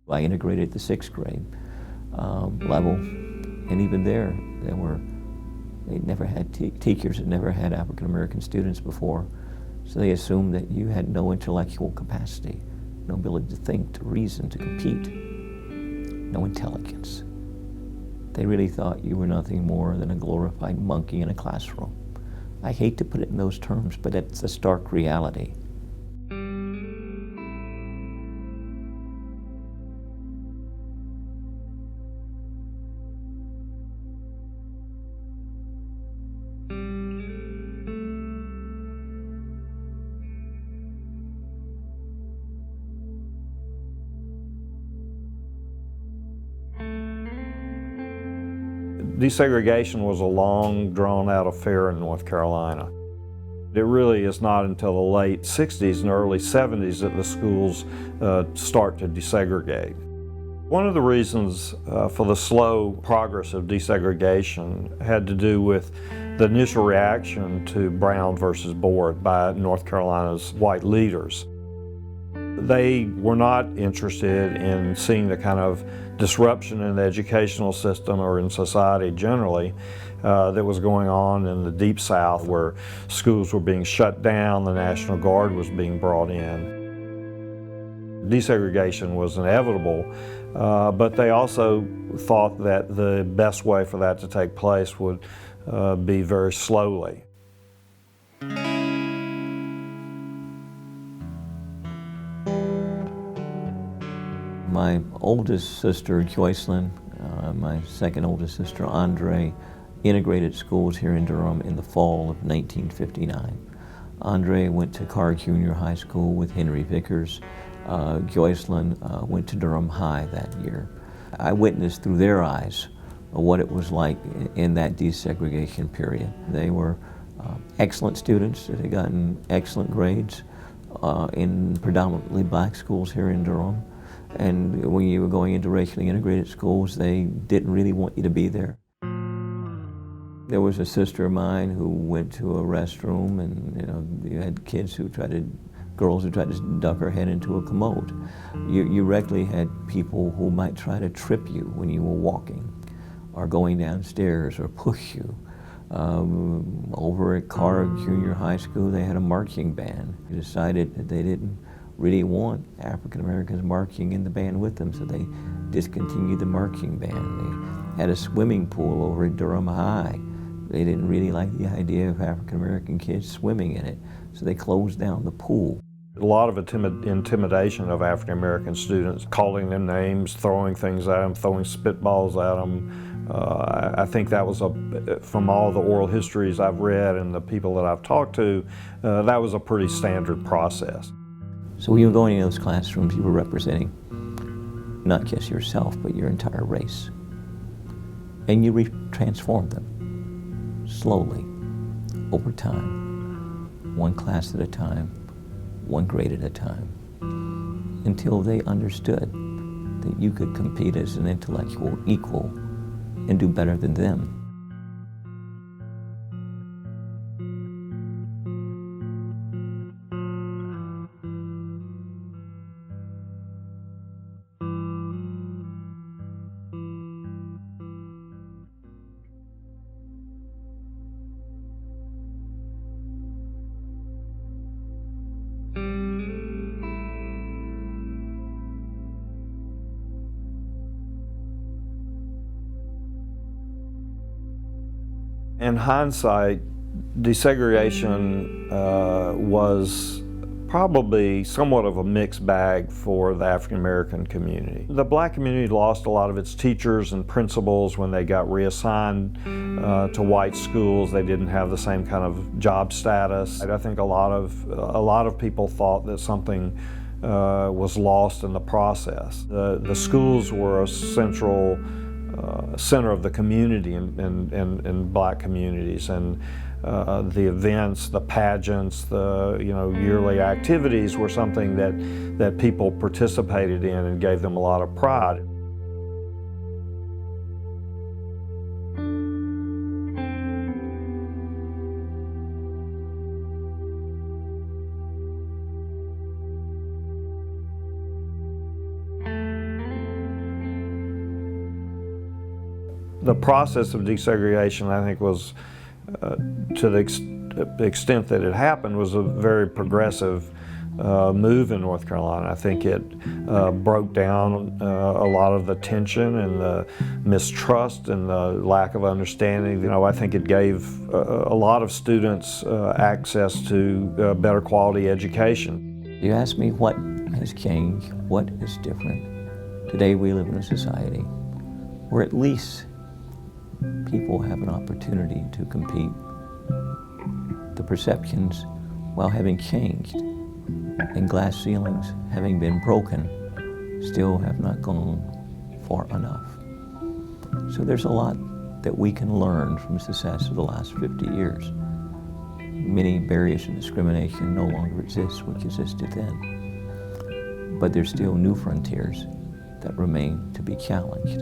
I integrated the sixth grade level, and even there, they never had teachers had never had African American students before, so they assumed that you had no intellectual capacity, no ability to think, to reason, to compete, no intelligence. They really thought you were nothing more than a glorified monkey in a classroom. I hate to put it in those terms, but it's a stark reality. Desegregation was a long, drawn-out affair in North Carolina. It really is not until the late 60s and early 70s that the schools start to desegregate. One of the reasons for the slow progress of desegregation had to do with the initial reaction to Brown versus Board by North Carolina's white leaders. They were not interested in seeing the kind of disruption in the educational system or in society generally that was going on in the Deep South, where schools were being shut down, the National Guard was being brought in. Desegregation was inevitable, but they also thought that the best way for that to take place would be very slowly. My oldest sister, Joycelyn, my second oldest sister, Andre, integrated schools here in Durham in the fall of 1959. Andre went to Carr Junior High School with Henry Vickers. Joycelyn went to Durham High that year. I witnessed through their eyes what it was like in that desegregation period. They were excellent students that had gotten excellent grades in predominantly black schools here in Durham. And when you were going into racially integrated schools, they didn't really want you to be there. There was a sister of mine who went to a restroom, and you had girls who tried to duck her head into a commode. You regularly had people who might try to trip you when you were walking, or going downstairs, or push you. Over at Carr Junior High School, they had a marching band. They decided that they didn't really want African Americans marching in the band with them, so they discontinued the marching band. They had a swimming pool over at Durham High. They didn't really like the idea of African American kids swimming in it, so they closed down the pool. A lot of intimidation of African American students, calling them names, throwing things at them, throwing spitballs at them. I think that was, from all the oral histories I've read and the people that I've talked to, that was a pretty standard process. So when you were going into those classrooms, you were representing not just yourself, but your entire race. And you transformed them slowly, over time, one class at a time, one grade at a time, until they understood that you could compete as an intellectual equal and do better than them. In hindsight, desegregation was probably somewhat of a mixed bag for the African American community. The black community lost a lot of its teachers and principals when they got reassigned to white schools. They didn't have the same kind of job status. I think a lot of people thought that something was lost in the process. The schools were a central center of the community in black communities, and the events, the pageants, the yearly activities were something that people participated in and gave them a lot of pride. The process of desegregation, I think, was, to the extent that it happened, was a very progressive move in North Carolina. I think it broke down a lot of the tension and the mistrust and the lack of understanding. I think it gave a lot of students access to better quality education. You ask me what has changed, what is different. Today we live in a society where at least people have an opportunity to compete. The perceptions, while having changed, and glass ceilings having been broken, still have not gone far enough. So there's a lot that we can learn from success of the last 50 years. Many barriers and discrimination no longer exist, which existed then. But there's still new frontiers that remain to be challenged.